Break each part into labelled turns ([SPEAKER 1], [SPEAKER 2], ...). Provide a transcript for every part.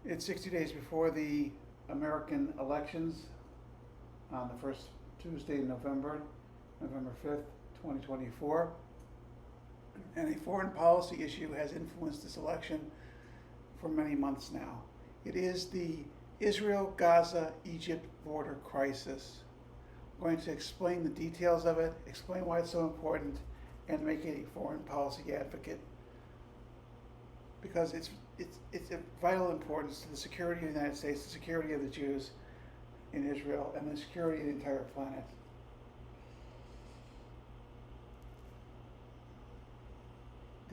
[SPEAKER 1] It's 60 days before the American elections on the first Tuesday in November, November 5th, 2024. And a foreign policy issue has influenced this election for many months now. It is the Israel-Gaza-Egypt border crisis. I'm going to explain the details of it, explain why it's so important, and make it a foreign policy advocate because it's of vital importance to the security of the United States, the security of the Jews in Israel, and the security of the entire planet.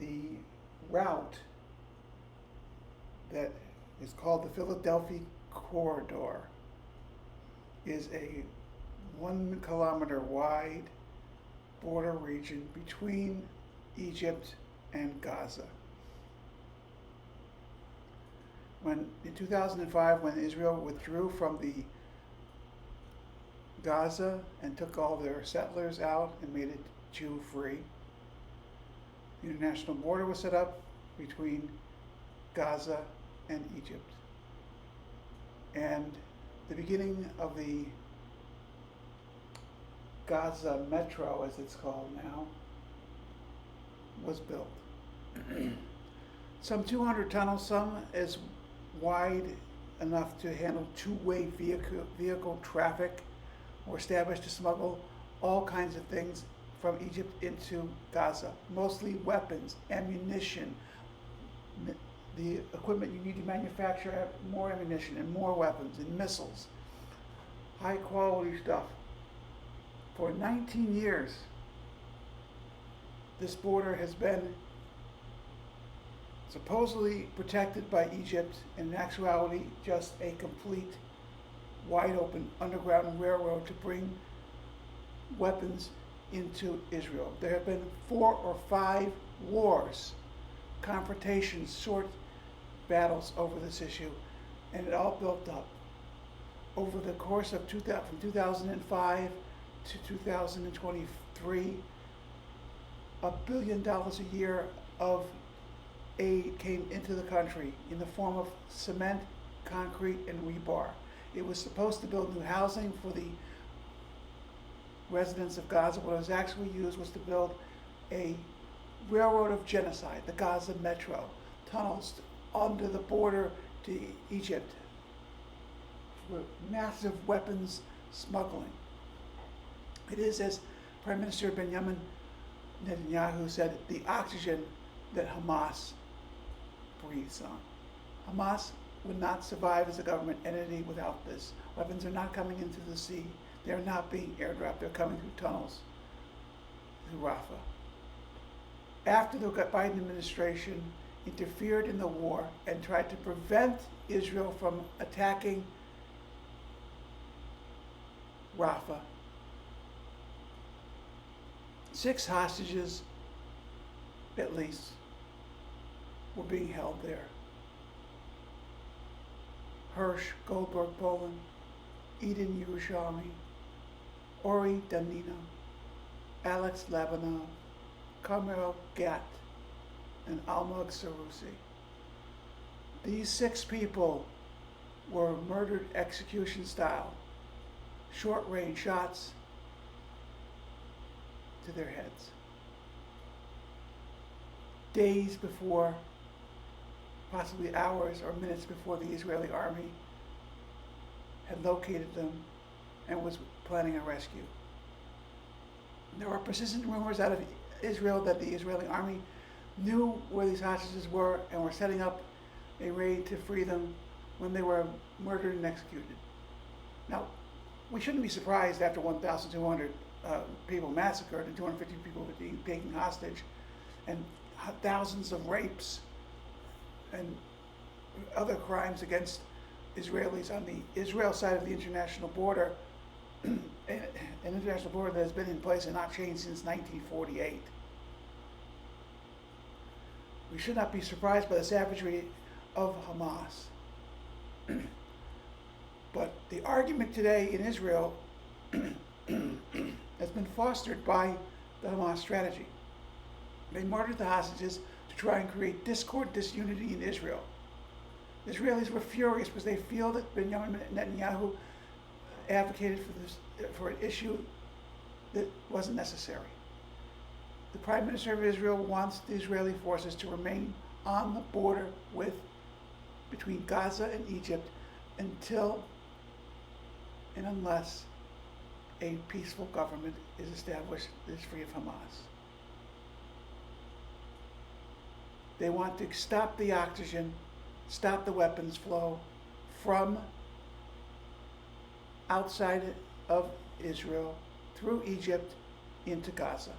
[SPEAKER 1] The route that is called the Philadelphia Corridor is a 1 kilometer wide border region between Egypt and Gaza. In 2005, when Israel withdrew from the Gaza and took all their settlers out and made it Jew-free, the international border was set up between Gaza and Egypt. And the beginning of the Gaza Metro, as it's called now, was built. Some 200 tunnels, some as wide enough to handle two-way vehicle traffic, were established to smuggle all kinds of things from Egypt into Gaza, mostly weapons, ammunition, the equipment you need to manufacture more ammunition and more weapons and missiles, high quality stuff. For 19 years, this border has been supposedly protected by Egypt, and in actuality just a complete wide open underground railroad to bring weapons into Israel. There have been 4 or 5 wars, confrontations, short battles over this issue, and it all built up. Over the course of from 2005 to 2023, $1 billion a year of aid came into the country in the form of cement, concrete, and rebar. It was supposed to build new housing for the residents of Gaza. What it was actually used was to build a railroad of genocide, the Gaza Metro, tunnels under the border to Egypt for massive weapons smuggling. It is, as Prime Minister Benjamin Netanyahu said, the oxygen that Hamas breathes on. Hamas would not survive as a government entity without this. Weapons are not coming into the sea. They're not being airdropped. They're coming through tunnels, through Rafah. After the Biden administration interfered in the war and tried to prevent Israel from attacking Rafah, 6 hostages, at least, were being held there. Hirsch Goldberg Poland, Eden Yerushalmi, Ori Danino, Alex Labanov, Carmel Gat, and Almog Sarusi. These 6 people were murdered execution style, short range shots to their heads. Days before, possibly hours or minutes before, the Israeli army had located them and was planning a rescue. There were persistent rumors out of Israel that the Israeli army knew where these hostages were and were setting up a raid to free them when they were murdered and executed. Now, we shouldn't be surprised after 1,200 people massacred and 250 people being taken hostage and thousands of rapes and other crimes against Israelis on the Israel side of the international border, an international border that has been in place and not changed since 1948. We should not be surprised by the savagery of Hamas. But the argument today in Israel has been fostered by the Hamas strategy. They murdered the hostages to try and create discord, disunity in Israel. Israelis were furious because they feel that Benjamin Netanyahu advocated for an issue that wasn't necessary. The Prime Minister of Israel wants the Israeli forces to remain on the border between Gaza and Egypt until and unless a peaceful government is established that is free of Hamas. They want to stop the oxygen, stop the weapons flow from outside of Israel through Egypt into Gaza.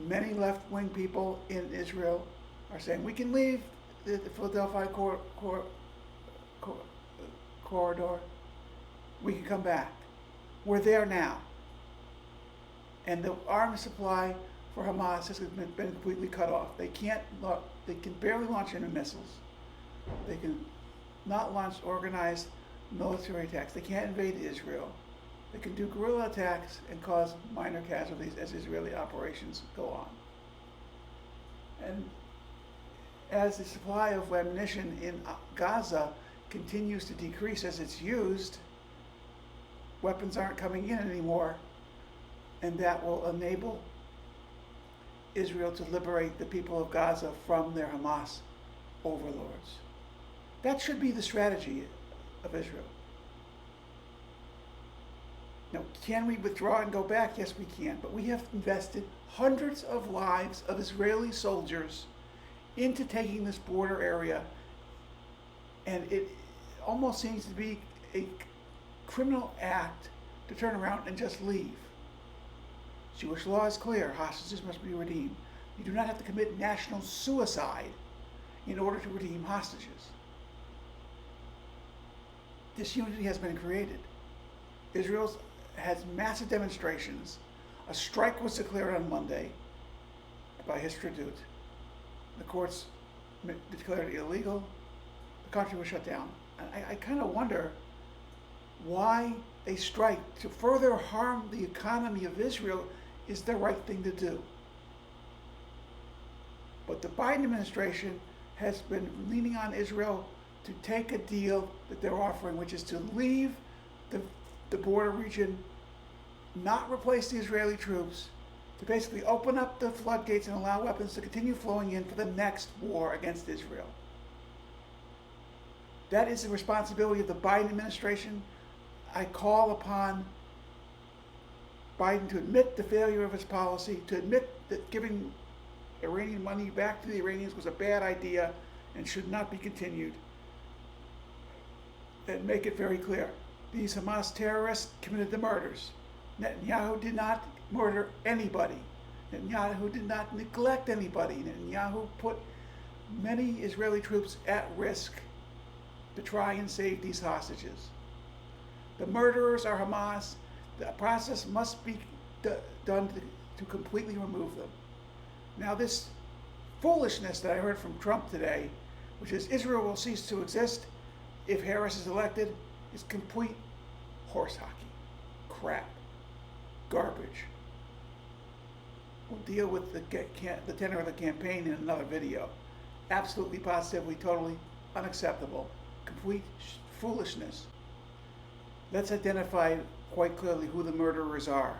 [SPEAKER 1] Many left-wing people in Israel are saying we can leave the Philadelphia corridor, we can come back. We're there now. And the arms supply for Hamas has been completely cut off. They can barely launch any missiles. They can not launch organized military attacks. They can't invade Israel. They can do guerrilla attacks and cause minor casualties as Israeli operations go on. And as the supply of ammunition in Gaza continues to decrease as it's used, weapons aren't coming in anymore, and that will enable Israel to liberate the people of Gaza from their Hamas overlords. That should be the strategy of Israel. Now, can we withdraw and go back? Yes, we can. But we have invested hundreds of lives of Israeli soldiers into taking this border area, and it almost seems to be a criminal act to turn around and just leave. Jewish law is clear. Hostages must be redeemed. You do not have to commit national suicide in order to redeem hostages. This unity has been created. Israel has massive demonstrations. A strike was declared on Monday by Histadrut. The courts declared it illegal. The country was shut down. I kind of wonder why a strike to further harm the economy of Israel is the right thing to do. But the Biden administration has been leaning on Israel to take a deal that they're offering, which is to leave the border region, not replace the Israeli troops, to basically open up the floodgates and allow weapons to continue flowing in for the next war against Israel. That is the responsibility of the Biden administration. I call upon Biden to admit the failure of his policy, to admit that giving Iranian money back to the Iranians was a bad idea and should not be continued, and make it very clear. These Hamas terrorists committed the murders. Netanyahu did not murder anybody. Netanyahu did not neglect anybody. Netanyahu put many Israeli troops at risk to try and save these hostages. The murderers are Hamas. The process must be done to completely remove them. Now, this foolishness that I heard from Trump today, which is Israel will cease to exist if Harris is elected, is complete horse hockey, crap, garbage. We'll deal with the tenor of the campaign in another video. Absolutely, positively, totally unacceptable, complete foolishness. Let's identify quite clearly who the murderers are.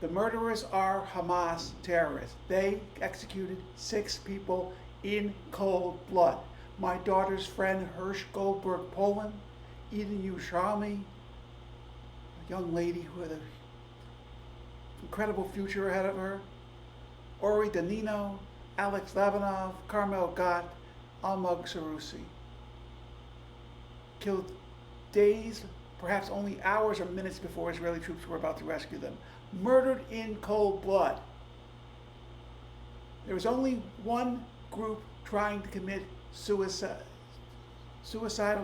[SPEAKER 1] The murderers are Hamas terrorists. They executed 6 people in cold blood. My daughter's friend Hirsch Goldberg Poland, Eden Yerushalmi, a young lady who had an incredible future ahead of her, Ori Danino, Alex Lavanov, Carmel Gott, Almog Sarusi. Killed days, perhaps only hours or minutes before Israeli troops were about to rescue them. Murdered in cold blood. There was only one group trying to commit suicidal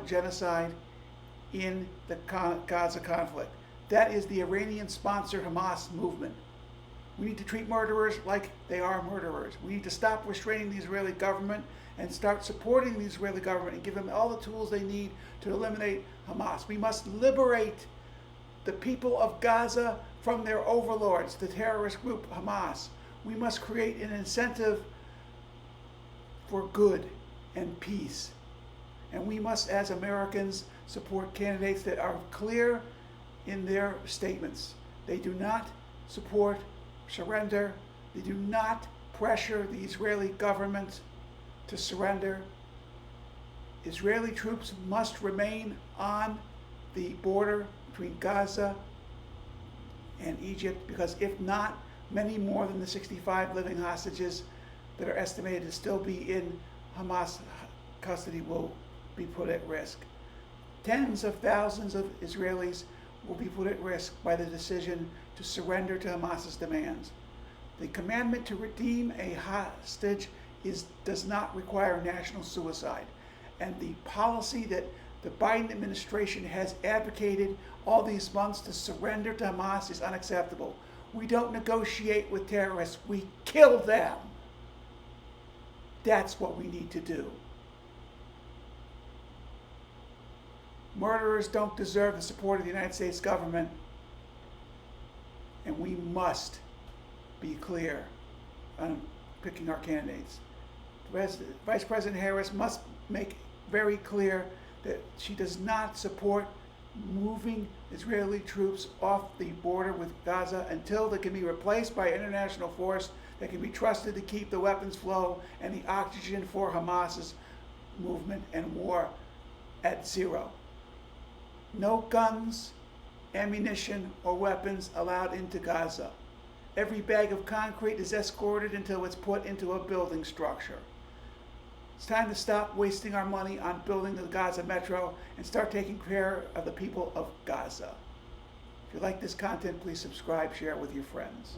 [SPEAKER 1] genocide in the Gaza conflict. That is the Iranian-sponsored Hamas movement. We need to treat murderers like they are murderers. We need to stop restraining the Israeli government and start supporting the Israeli government and give them all the tools they need to eliminate Hamas. We must liberate the people of Gaza from their overlords, the terrorist group Hamas. We must create an incentive for good and peace. And we must, as Americans, support candidates that are clear in their statements. They do not support surrender. They do not pressure the Israeli government to surrender. Israeli troops must remain on the border between Gaza and Egypt, because if not, many more than the 65 living hostages that are estimated to still be in Hamas custody will be put at risk. Tens of thousands of Israelis will be put at risk by the decision to surrender to Hamas's demands. The commandment to redeem a hostage does not require national suicide. And the policy that the Biden administration has advocated all these months to surrender to Hamas is unacceptable. We don't negotiate with terrorists, we kill them. That's what we need to do. Murderers don't deserve the support of the United States government, and we must be clear on picking our candidates. Vice President Harris must make very clear that she does not support moving Israeli troops off the border with Gaza until they can be replaced by international force that can be trusted to keep the weapons flow and the oxygen for Hamas's movement and war at zero. No guns, ammunition, or weapons allowed into Gaza. Every bag of concrete is escorted until it's put into a building structure. It's time to stop wasting our money on building the Gaza Metro and start taking care of the people of Gaza. If you like this content, please subscribe, share it with your friends.